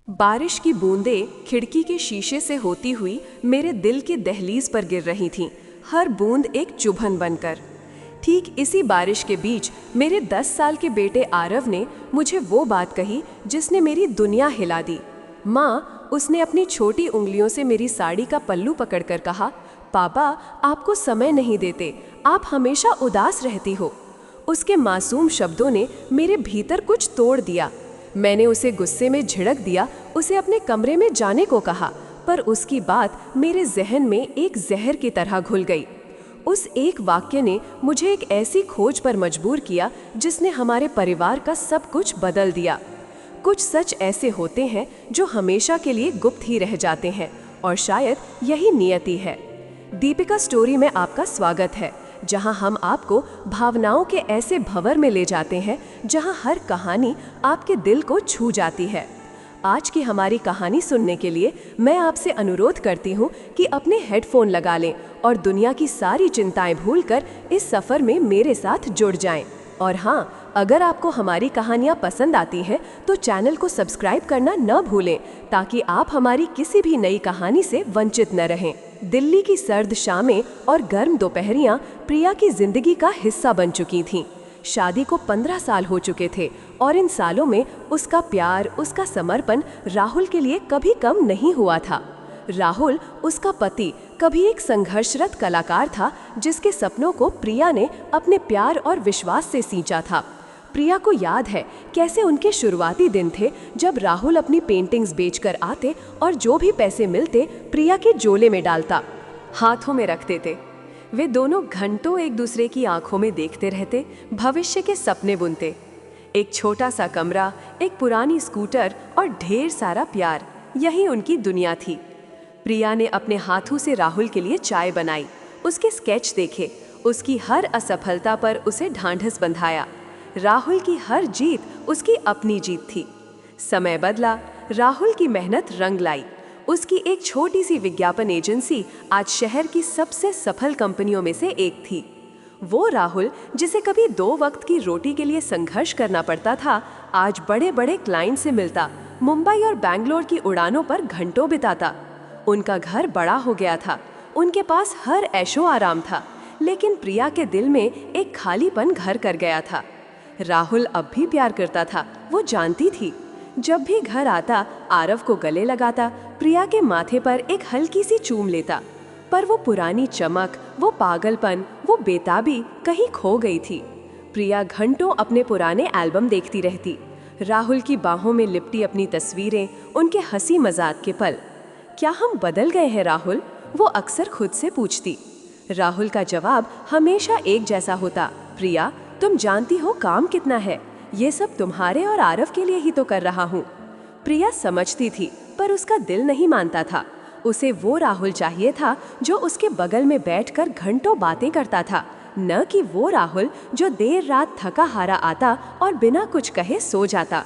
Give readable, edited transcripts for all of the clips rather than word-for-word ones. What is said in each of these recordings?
बारिश की बूंदें खिड़की के शीशे से होती हुई मेरे दिल के दहलीज पर गिर रही थीं, हर बूंद एक चुभन बनकर। ठीक इसी बारिश के बीच मेरे 10 साल के बेटे आरव ने मुझे वो बात कही जिसने मेरी दुनिया हिला दी। माँ, उसने अपनी छोटी उंगलियों से मेरी साड़ी का पल्लू पकड़कर कहा, पापा आपको समय नहीं देते, आप हमेशा उदास रहती हो। उसके मासूम शब्दों ने मेरे भीतर कुछ तोड़ दिया। मैंने उसे गुस्से में झिड़क दिया, उसे अपने कमरे में जाने को कहा, पर उसकी बात मेरे जहन में एक जहर की तरह घुल गई। उस एक वाक्य ने मुझे एक ऐसी खोज पर मजबूर किया जिसने हमारे परिवार का सब कुछ बदल दिया। कुछ सच ऐसे होते हैं जो हमेशा के लिए गुप्त ही रह जाते हैं, और शायद यही नियति है। दीपिका स्टोरी में आपका स्वागत है, जहां हम आपको भावनाओं के ऐसे भंवर में ले जाते हैं जहां हर कहानी आपके दिल को छू जाती है। आज की हमारी कहानी सुनने के लिए मैं आपसे अनुरोध करती हूं कि अपने हेडफोन लगा लें और दुनिया की सारी चिंताएं भूलकर इस सफ़र में मेरे साथ जुड़ जाएं। और हाँ, अगर आपको हमारी कहानियाँ पसंद आती हैं तो चैनल को सब्सक्राइब करना न भूलें, ताकि आप हमारी किसी भी नई कहानी से वंचित न रहें। दिल्ली की सर्द शामें और गर्म दोपहरियाँ प्रिया की जिंदगी का हिस्सा बन चुकी थीं। शादी को 15 साल हो चुके थे और इन सालों में उसका प्यार, उसका समर्पण राहुल के लिए कभी कम नहीं हुआ था। राहुल, उसका पति, कभी एक संघर्षरत कलाकार था जिसके सपनों को प्रिया ने अपने प्यार और विश्वास से सींचा था। प्रिया को याद है कैसे उनके शुरुआती दिन थे जब राहुल अपनी पेंटिंग्स बेचकर आते और जो भी पैसे मिलते प्रिया के झोले में डालता, हाथों में रखते थे। वे दोनों घंटों एक दूसरे की आंखों में देखते रहते, भविष्य के सपने बुनते। एक छोटा सा कमरा, एक पुरानी स्कूटर और ढेर सारा प्यार, यही उनकी दुनिया थी। प्रिया ने अपने हाथों से राहुल के लिए चाय बनाई, उसके स्केच देखे, उसकी हर असफलता पर उसे ढांढस बंधाया। राहुल की हर जीत उसकी अपनी जीत थी। समय बदला, राहुल की मेहनत रंग लाई। उसकी एक छोटी सी विज्ञापन एजेंसी आज शहर की सबसे सफल कंपनियों में से एक थी। वो राहुल जिसे कभी 2 वक्त की रोटी के लिए संघर्ष करना पड़ता था, आज बड़े बड़े क्लाइंट से मिलता, मुंबई और बैंगलोर की उड़ानों पर घंटों बिताता। उनका घर बड़ा हो गया था, उनके पास हर ऐशो आराम था, लेकिन प्रिया के दिल में एक खालीपन घर कर गया था। राहुल अब भी प्यार करता था, वो जानती थी। जब भी घर आता, आरव को गले लगाता, प्रिया के माथे पर एक हल्की सी चूम लेता, पर वो पुरानी चमक, वो पागलपन, वो बेताबी कहीं खो गई थी। प्रिया घंटों अपने पुराने एल्बम देखती रहती, राहुल की बाहों में लिपटी अपनी तस्वीरें, उनके हंसी मजाक के पल। क्या हम बदल गए हैं राहुल? वो अक्सर खुद से पूछती। राहुल का जवाब हमेशा एक जैसा होता, प्रिया तुम जानती हो काम कितना है, ये सब तुम्हारे और आरव के लिए ही तो कर रहा हूँ। प्रिया समझती थी, पर उसका दिल नहीं मानता था। उसे वो राहुल चाहिए था जो उसके बगल में बैठकर घंटों बातें करता था, न कि वो राहुल जो देर रात थका हारा आता और बिना कुछ कहे सो जाता।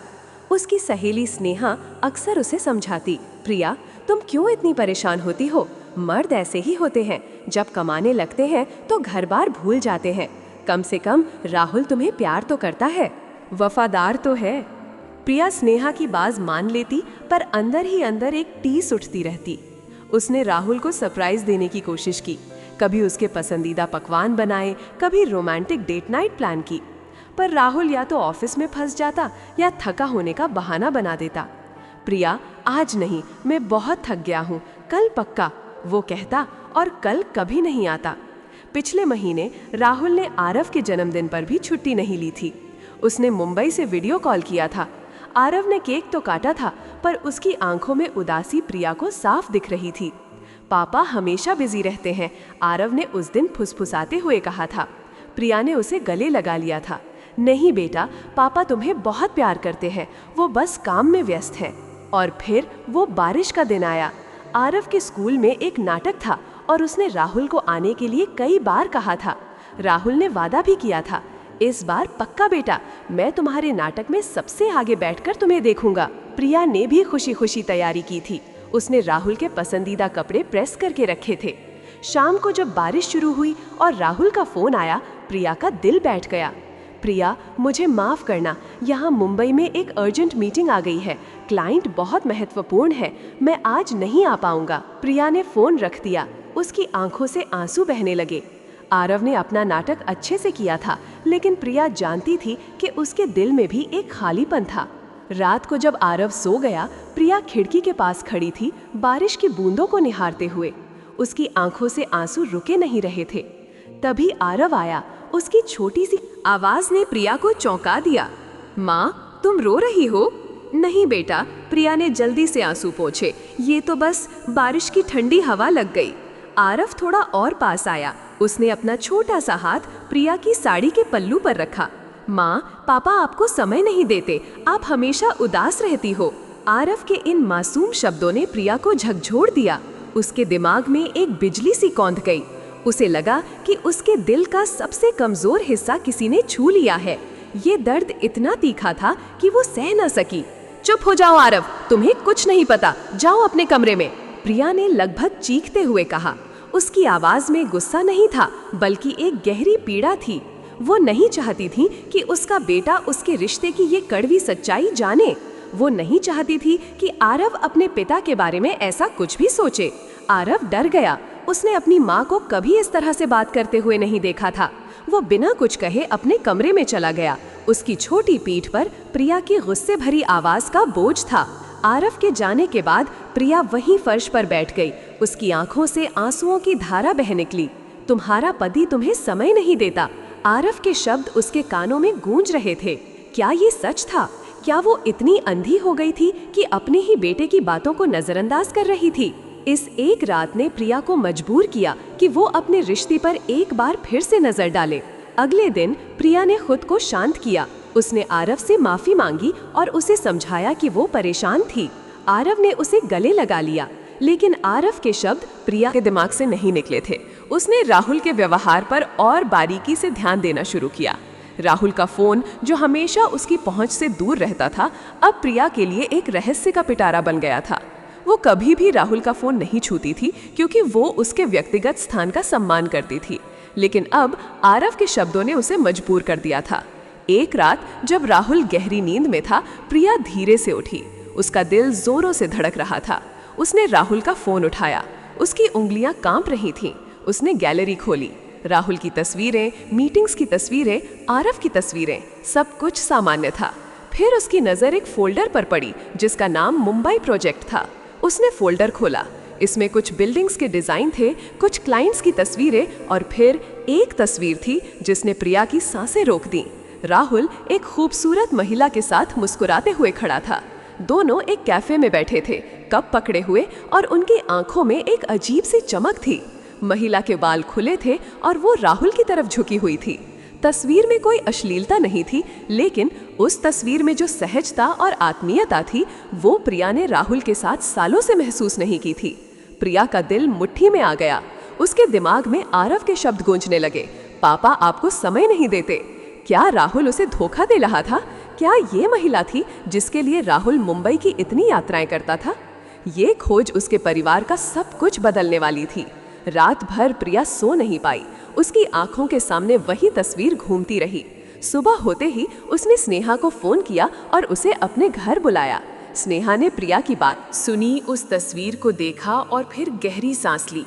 उसकी सहेली स्नेहा अक्सर उसे समझाती, प्रिया तुम क्यों इतनी परेशान होती हो? मर्द ऐसे ही होते हैं, जब कमाने लगते हैं तो घर बार भूल जाते हैं। कम से कम राहुल तुम्हें प्यार तो करता है, वफादार तो है। प्रिया स्नेहा की बात मान लेती, पर अंदर ही अंदर एक टीस उठती रहती। उसने राहुल को सरप्राइज देने की कोशिश की, कभी उसके पसंदीदा पकवान बनाए, कभी रोमांटिक डेट नाइट प्लान की, पर राहुल या तो ऑफिस में फंस जाता या थका होने का बहाना बना देता। प्रिया आज नहीं, मैं बहुत थक गया हूँ, कल पक्का, वो कहता, और कल कभी नहीं आता। पिछले महीने राहुल ने आरव के जन्मदिन पर भी छुट्टी नहीं ली थी। उसने मुंबई से वीडियो कॉल किया था। आरव ने केक तो काटा था, पर उसकी आंखों में उदासी प्रिया को साफ दिख रही थी। पापा हमेशा बिजी रहते हैं, आरव ने उस दिन फुसफुसाते हुए कहा था। प्रिया ने उसे गले लगा लिया था। नहीं बेटा, पापा तुम्हें बहुत प्यार करते हैं, वो बस काम में व्यस्त हैं। और फिर वो बारिश का दिन आया। आरव के स्कूल में एक नाटक था और उसने राहुल को आने के लिए कई बार कहा था। राहुल ने वादा भी किया था, इस बार पक्का बेटा, मैं तुम्हारे नाटक में सबसे आगे बैठकर तुम्हें देखूंगा। प्रिया ने भी खुशी खुशी तैयारी की थी। उसने राहुल के पसंदीदा कपड़े प्रेस करके रखे थे। शाम को जब बारिश शुरू हुई और राहुल का फोन आया, प्रिया का दिल बैठ गया। प्रिया, मुझे माफ़ करना, यहाँ मुंबई में एक अर्जेंट मीटिंग आ गई है। क्लाइंट बहुत महत्वपूर्ण है, मैं आज नहीं आ पाऊंगा। प्रिया ने फ़ोन रख दिया। उसकी आंखों से आंसू बहने लगे। आरव ने अपना नाटक अच्छे से किया था, लेकिन प्रिया जानती थी कि उसके दिल में भी एक खालीपन था। रात को जब आरव सो गया, प्रिया खिड़की के पास खड़ी थी, बारिश की बूंदों को निहारते हुए। उसकी आंखों से आंसू रुके नहीं रहे थे। तभी आरव आया। उसकी छोटी सी आवाज ने प्रिया को चौंका दिया। माँ, तुम रो रही हो? नहीं बेटा, प्रिया ने जल्दी से आंसू पोंछे। ये तो बस बारिश की ठंडी हवा लग गई। आरव थोड़ा और पास आया। उसने अपना छोटा सा हाथ प्रिया की साड़ी के पल्लू पर रखा। माँ, पापा आपको समय नहीं देते, आप हमेशा उदास रहती हो। आरव के इन मासूम शब्दों ने प्रिया को झकझोर दिया। उसके दिमाग में एक बिजली सी कौंध गई। उसे लगा कि उसके दिल का सबसे कमजोर हिस्सा किसी ने छू लिया है। ये दर्द इतना तीखा था कि वो सह न सकी। चुप हो जाओ आरव, तुम्हें कुछ नहीं पता, जाओ अपने कमरे में, प्रिया ने लगभग चीखते हुए कहा। उसकी आवाज में गुस्सा नहीं था, बल्कि एक गहरी पीड़ा थी। वो नहीं चाहती थी कि उसका बेटा उसके रिश्ते की ये कड़वी सच्चाई जाने। वो नहीं चाहती थी कि आरव अपने पिता के बारे में ऐसा कुछ भी सोचे। आरव डर गया। उसने अपनी माँ को कभी इस तरह से बात करते हुए नहीं देखा था। वो बिना कुछ कहे अपने कमरे में चला गया। उसकी छोटी पीठ पर प्रिया की गुस्से भरी आवाज का बोझ था। आरव के जाने के बाद प्रिया वहीं फर्श पर बैठ गई। उसकी आंखों से आंसुओं की धारा बह निकली। तुम्हारा पति तुम्हें समय नहीं देता। आरव के शब्द उसके कानों में गूंज रहे थे। क्या ये सच था? क्या वो इतनी अंधी हो गई थी कि अपने ही बेटे की बातों को नजरअंदाज कर रही थी? इस एक रात ने प्रिया को मजबूर किया कि वो अपने रिश्ते पर एक बार फिर से नजर डाले। अगले दिन प्रिया ने खुद को शांत किया। उसने आरव से माफी मांगी और उसे समझाया कि वो परेशान थी। आरव ने उसे गले लगा लिया, लेकिन आरव के शब्द प्रिया के दिमाग से नहीं निकले थे। उसने राहुल के व्यवहार पर और बारीकी से ध्यान देना शुरू किया। राहुल का फोन, जो हमेशा उसकी पहुंच से दूर रहता था, अब प्रिया के लिए एक रहस्य का पिटारा बन गया था। वो कभी भी राहुल का फोन नहीं छूती थी, क्योंकि वो उसके व्यक्तिगत स्थान का सम्मान करती थी। लेकिन अब आरव के शब्दों ने उसे मजबूर कर दिया था। एक रात जब राहुल गहरी नींद में था, प्रिया धीरे से उठी। उसका दिल जोरों से धड़क रहा था। उसने राहुल का फोन उठाया। उसकी उंगलियां कांप रही थीं। उसने गैलरी खोली। राहुल की तस्वीरें, मीटिंग्स की तस्वीरें, आरव की तस्वीरें, सब कुछ सामान्य था। फिर उसकी नजर एक फोल्डर पर पड़ी जिसका नाम मुंबई प्रोजेक्ट था। उसने फोल्डर खोला। इसमें कुछ बिल्डिंग्स के डिजाइन थे, कुछ क्लाइंट्स की तस्वीरें और फिर एक तस्वीर थी जिसने प्रिया की सांसें रोक दी। राहुल एक खूबसूरत महिला के साथ मुस्कुराते हुए खड़ा था। दोनों एक कैफे में बैठे थे, कप पकड़े हुए, और उनकी आंखों में एक अजीब सी चमक थी। महिला के बाल खुले थे और वो राहुल की तरफ झुकी हुई थी। तस्वीर में कोई अश्लीलता नहीं थी, लेकिन उस तस्वीर में जो सहजता और आत्मीयता थी, वो प्रिया ने राहुल के साथ सालों से महसूस नहीं की थी। प्रिया का दिल मुट्ठी में आ गया। उसके दिमाग में आरव के शब्द गूंजने लगे, पापा आपको समय नहीं देते। क्या राहुल उसे धोखा दे रहा था? क्या ये महिला थी जिसके लिए राहुल मुंबई की इतनी यात्राएं करता था? ये खोज उसके परिवार का सब कुछ बदलने वाली थी। रात भर प्रिया सो नहीं पाई। उसकी आंखों के सामने वही तस्वीर घूमती रही। सुबह होते ही उसने स्नेहा को फोन किया और उसे अपने घर बुलाया। स्नेहा ने प्रिया की बात सुनी, उस तस्वीर को देखा और फिर गहरी सांस ली।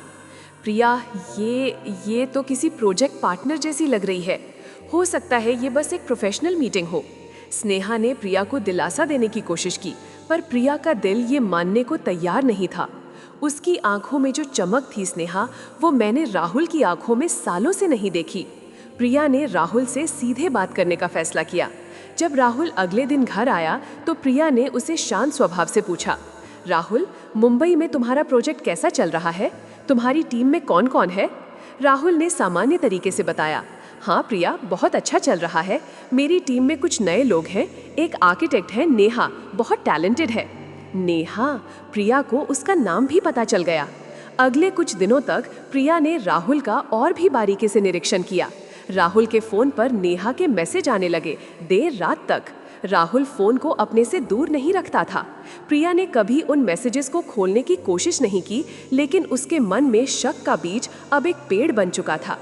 प्रिया, ये तो किसी प्रोजेक्ट पार्टनर जैसी लग रही है। हो सकता है ये बस एक प्रोफेशनल मीटिंग हो। स्नेहा ने प्रिया को दिलासा देने की कोशिश की, पर प्रिया का दिल ये मानने को तैयार नहीं था। उसकी आंखों में जो चमक थी स्नेहा, वो मैंने राहुल की आंखों में सालों से नहीं देखी। प्रिया ने राहुल से सीधे बात करने का फैसला किया। जब राहुल अगले दिन घर आया तो प्रिया ने उसे शांत स्वभाव से पूछा, राहुल, मुंबई में तुम्हारा प्रोजेक्ट कैसा चल रहा है? तुम्हारी टीम में कौन कौन है? राहुल ने सामान्य तरीके से बताया, हाँ प्रिया, बहुत अच्छा चल रहा है। मेरी टीम में कुछ नए लोग हैं। एक आर्किटेक्ट है नेहा, बहुत टैलेंटेड है। नेहा? प्रिया को उसका नाम भी पता चल गया। अगले कुछ दिनों तक प्रिया ने राहुल का और भी बारीकी से निरीक्षण किया। राहुल के फोन पर नेहा के मैसेज आने लगे देर रात तक। राहुल फोन को अपने से दूर नहीं रखता था। प्रिया ने कभी उन मैसेजेस को खोलने की कोशिश नहीं की, लेकिन उसके मन में शक का बीज अब एक पेड़ बन चुका था।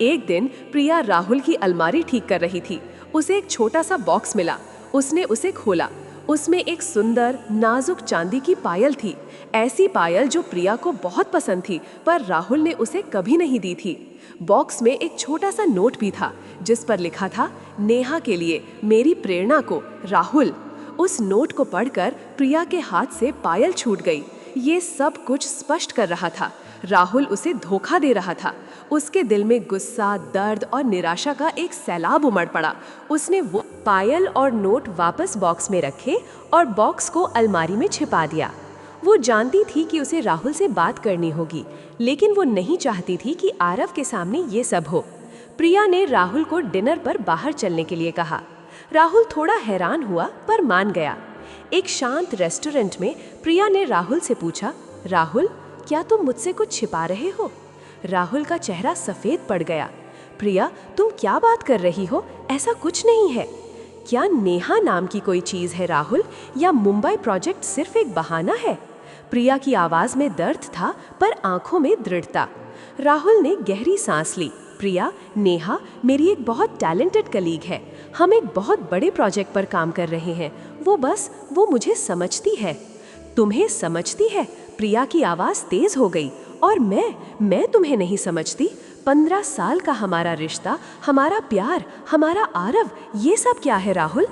एक दिन प्रिया राहुल की अलमारी ठीक कर रही थी। उसे एक छोटा सा बॉक्स मिला। उसने उसे खोला। उसमें एक सुंदर नाजुक चांदी की पायल थी, ऐसी पायल जो प्रिया को बहुत पसंद थी, पर राहुल ने उसे कभी नहीं दी थी। बॉक्स में एक छोटा सा नोट भी था जिस पर लिखा था, नेहा के लिए, मेरी प्रेरणा को, राहुल। उस नोट को पढ़कर प्रिया के हाथ से पायल छूट गई। ये सब कुछ स्पष्ट कर रहा था, राहुल उसे धोखा दे रहा था। उसके दिल में गुस्सा, दर्द और निराशा का एक सैलाब उमड़ पड़ा। उसने वो पायल और नोट वापस बॉक्स में रखे और बॉक्स को अलमारी में छिपा दिया। वो जानती थी कि उसे राहुल से बात करनी होगी, लेकिन वो नहीं चाहती थी कि आरव के सामने ये सब हो। प्रिया ने राहुल को डिनर पर बाहर चलने के लिए कहा। राहुल थोड़ा हैरान हुआ पर मान गया। एक शांत रेस्टोरेंट में प्रिया ने राहुल से पूछा, राहुल, क्या तुम मुझसे कुछ छिपा रहे हो? राहुल का चेहरा सफेद पड़ गया। प्रिया, तुम क्या बात कर रही हो? ऐसा कुछ नहीं है। क्या नेहा नाम की कोई चीज है राहुल, या मुंबई प्रोजेक्ट सिर्फ एक बहाना है? प्रिया की आवाज में दर्द था पर आंखों में दृढ़ता। राहुल ने गहरी सांस ली। प्रिया, नेहा मेरी एक बहुत टैलेंटेड कलीग है। हम एक बहुत बड़े प्रोजेक्ट पर काम कर रहे हैं। वो मुझे समझती है। तुम्हें समझती है? प्रिया की आवाज तेज हो गई। और मैं तुम्हें नहीं समझती। 15 साल का हमारा रिश्ता, हमारा प्यार, हमारा आरव, ये सब क्या है राहुल?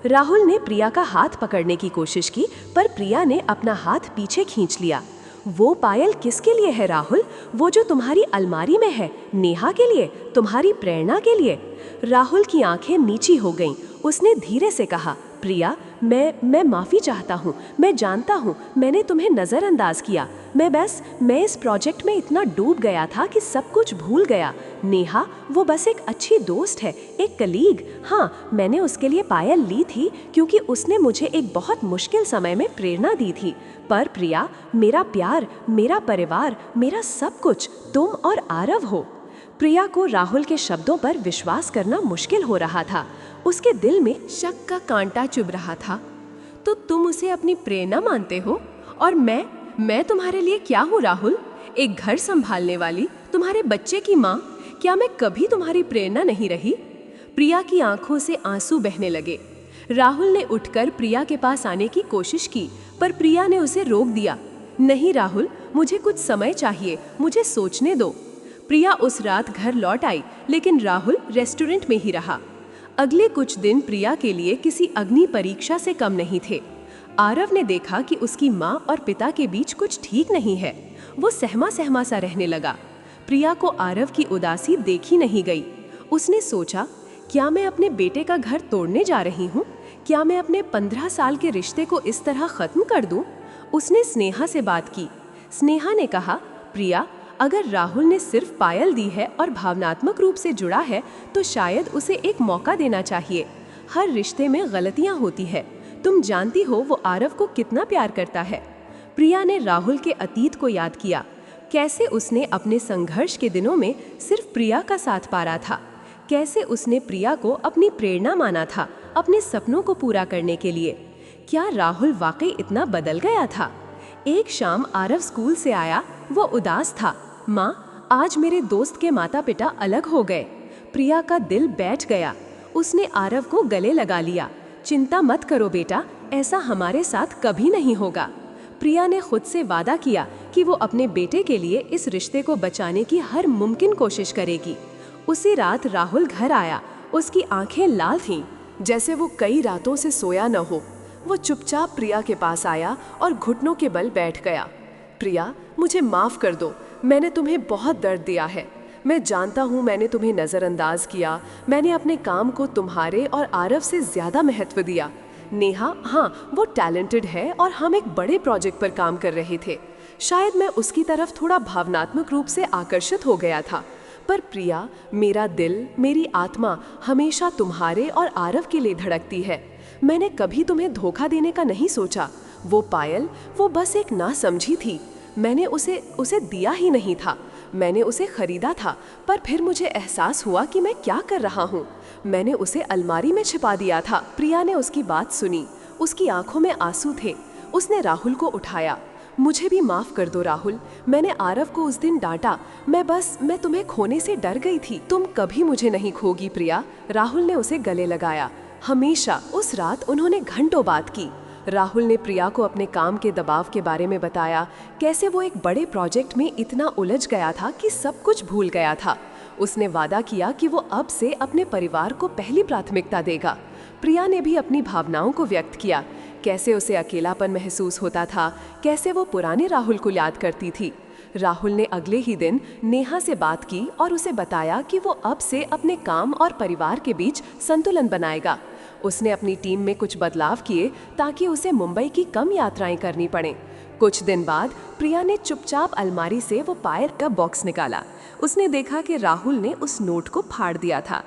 राहुल ने प्रिया का हाथ पकड़ने की कोशिश की, पर प्रिया ने अपना हाथ पीछे खींच लिया। वो पायल किसके लिए है राहुल? वो जो तुम्हारी अलमारी में है, नेहा के लिए, तुम्हारी प्रेरणा के लिए। राहुल की आंखें नीची हो गईं। उसने धीरे से कहा, प्रिया, मैं माफ़ी चाहता हूँ। मैं जानता हूँ मैंने तुम्हें नज़रअंदाज किया। मैं इस प्रोजेक्ट में इतना डूब गया था कि सब कुछ भूल गया। नेहा वो बस एक अच्छी दोस्त है, एक कलीग। हाँ, मैंने उसके लिए पायल ली थी क्योंकि उसने मुझे एक बहुत मुश्किल समय में प्रेरणा दी थी। पर प्रिया, मेरा प्यार, मेरा परिवार, मेरा सब कुछ तुम और आरव हो। प्रिया को राहुल के शब्दों पर विश्वास करना मुश्किल हो रहा था। उसके दिल में शक का कांटा चुभ रहा था। तो तुम उसे अपनी प्रेरणा मानते हो? और मैं तुम्हारे लिए क्या हूँ राहुल? एक घर संभालने वाली, तुम्हारे बच्चे की माँ? क्या मैं कभी तुम्हारी प्रेरणा नहीं रही? प्रिया की आंखों से आंसू बहने लगे। राहुल ने उठकर प्रिया के पास आने की कोशिश की, पर प्रिया ने उसे रोक दिया। नहीं राहुल, मुझे कुछ समय चाहिए, मुझे सोचने दो। प्रिया उस रात घर लौट आई, लेकिन राहुल रेस्टोरेंट में ही रहा। अगले कुछ दिन प्रिया के लिए किसी अग्नि परीक्षा से कम नहीं थे। आरव ने देखा कि उसकी माँ और पिता के बीच कुछ ठीक नहीं है। वो सहमा सहमा सा रहने लगा। प्रिया को आरव की उदासी देखी नहीं गई। उसने सोचा, क्या मैं अपने बेटे का घर तोड़ने जा रही हूँ? क्या मैं अपने 15 साल के रिश्ते को इस तरह खत्म कर दूँ? उसने स्नेहा से बात की। स्नेहा ने कहा, प्रिया, अगर राहुल ने सिर्फ पायल दी है और भावनात्मक रूप से जुड़ा है, तो शायद उसे एक मौका देना चाहिए। हर रिश्ते में गलतियां होती है। तुम जानती हो वो आरव को कितना प्यार करता है। प्रिया ने राहुल के अतीत को याद किया। कैसे उसने अपने संघर्ष के दिनों में सिर्फ प्रिया का साथ पारा था। कैसे उसने प्रिया को अपनी प्रेरणा माना था, अपने सपनों को पूरा करने के लिए। क्या राहुल वाकई इतना बदल गया था? एक शाम आरव स्कूल से आया। वो उदास था। माँ, आज मेरे दोस्त के माता पिता अलग हो गए। प्रिया का दिल बैठ गया। उसने आरव को गले लगा लिया। चिंता मत करो बेटा, ऐसा हमारे साथ कभी नहीं होगा। प्रिया ने खुद से वादा किया कि वो अपने बेटे के लिए इस रिश्ते को बचाने की हर मुमकिन कोशिश करेगी। उसी रात राहुल घर आया। उसकी आंखें लाल थीं, जैसे वो कई रातों से सोया न हो। वो चुपचाप प्रिया के पास आया और घुटनों के बल बैठ गया। प्रिया, मुझे माफ़ कर दो। मैंने तुम्हें बहुत दर्द दिया है। मैं जानता हूँ मैंने तुम्हें नज़रअंदाज किया। मैंने अपने काम को तुम्हारे और आरव से ज़्यादा महत्व दिया। नेहा, हाँ, वो टैलेंटेड है और हम एक बड़े प्रोजेक्ट पर काम कर रहे थे। शायद मैं उसकी तरफ थोड़ा भावनात्मक रूप से आकर्षित हो गया था। पर प्रिया, मेरा दिल, मेरी आत्मा हमेशा तुम्हारे और आरव के लिए धड़कती है। मैंने कभी तुम्हें धोखा देने का नहीं सोचा। वो पायल, वो बस एक नासमझी थी। मैंने उसे दिया ही नहीं था। मैंने उसे खरीदा था, पर फिर मुझे एहसास हुआ कि मैं क्या कर रहा हूँ। मैंने उसे अलमारी में छिपा दिया था। प्रिया ने उसकी बात सुनी। उसकी आंखों में आंसू थे। उसने राहुल को उठाया। मुझे भी माफ कर दो राहुल, मैंने आरव को उस दिन डांटा। मैं तुम्हें खोने से डर गई थी। तुम कभी मुझे नहीं खोगी प्रिया। राहुल ने उसे गले लगाया। हमेशा। उस रात उन्होंने घंटों बात की। राहुल ने प्रिया को अपने काम के दबाव के बारे में बताया, कैसे वो एक बड़े प्रोजेक्ट में इतना उलझ गया था कि सब कुछ भूल गया था। उसने वादा किया कि वो अब से अपने परिवार को पहली प्राथमिकता देगा। प्रिया ने भी अपनी भावनाओं को व्यक्त किया, कैसे उसे अकेलापन महसूस होता था, कैसे वो पुराने राहुल को याद करती थी। राहुल ने अगले ही दिन नेहा से बात की और उसे बताया कि वो अब से अपने काम और परिवार के बीच संतुलन बनाएगा। उसने अपनी टीम में कुछ बदलाव किए ताकि उसे मुंबई की कम यात्राएं करनी पड़ें। कुछ दिन बाद प्रिया ने चुपचाप अलमारी से वो पायल का बॉक्स निकाला। उसने देखा कि राहुल ने उस नोट को फाड़ दिया था।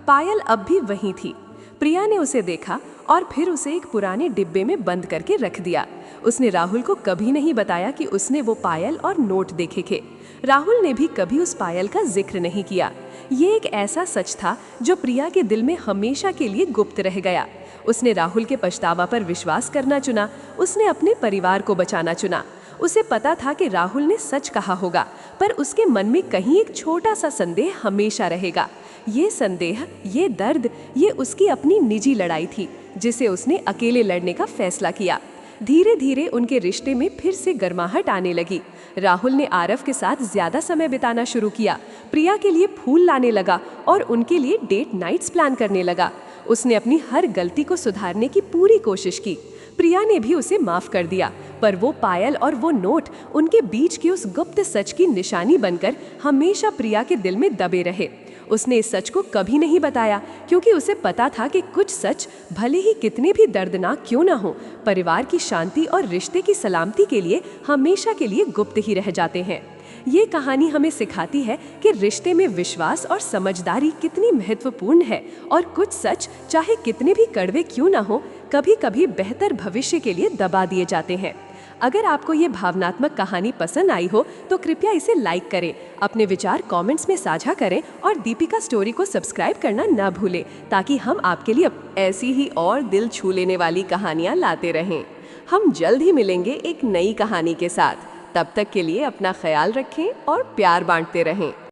पायल अब भी वहीं थी। प्रिया ने उसे देखा और फिर उसे एक पुराने डिब्बे में बंद करके रख दिया। उसने राहुल को कभी नहीं बताया कि उसने वो पायल और नोट देखे थे। राहुल ने भी कभी उस पायल का जिक्र नहीं किया। ये एक ऐसा सच था जो प्रिया के दिल में हमेशा के लिए गुप्त रह गया। उसने राहुल के पछतावा पर विश्वास करना चुना। उसने अपने परिवार को बचाना चुना। उसे पता था कि राहुल ने सच कहा होगा, पर उसके मन में कहीं एक छोटा सा संदेह हमेशा रहेगा। ये संदेह, ये दर्द, ये उसकी अपनी निजी लड़ाई थी जिसे उसने अकेले लड़ने का फैसला किया। धीरे धीरे उनके रिश्ते में फिर से गर्माहट आने लगी। राहुल ने आरव के साथ ज्यादा समय बिताना शुरू किया, प्रिया के लिए फूल लाने लगा और उनके लिए डेट नाइट्स प्लान करने लगा। उसने अपनी हर गलती को सुधारने की पूरी कोशिश की। प्रिया ने भी उसे माफ कर दिया, पर वो पायल और वो नोट उनके बीच की उस गुप्त सच की निशानी बनकर हमेशा प्रिया के दिल में दबे रहे। उसने इस सच को कभी नहीं बताया क्योंकि उसे पता था कि कुछ सच भले ही कितने भी दर्दनाक क्यों ना हो, परिवार की शांति और रिश्ते की सलामती के लिए हमेशा के लिए गुप्त ही रह जाते हैं। ये कहानी हमें सिखाती है कि रिश्ते में विश्वास और समझदारी कितनी महत्वपूर्ण है और कुछ सच चाहे कितने भी कड़वे क्यों ना हो, कभी कभी बेहतर भविष्य के लिए दबा दिए जाते हैं। अगर आपको ये भावनात्मक कहानी पसंद आई हो तो कृपया इसे लाइक करें, अपने विचार कमेंट्स में साझा करें और दीपिका स्टोरी को सब्सक्राइब करना न भूलें ताकि हम आपके लिए ऐसी ही और दिल छू लेने वाली कहानियाँ लाते रहें। हम जल्द ही मिलेंगे एक नई कहानी के साथ। तब तक के लिए अपना ख्याल रखें और प्यार बांटते रहें।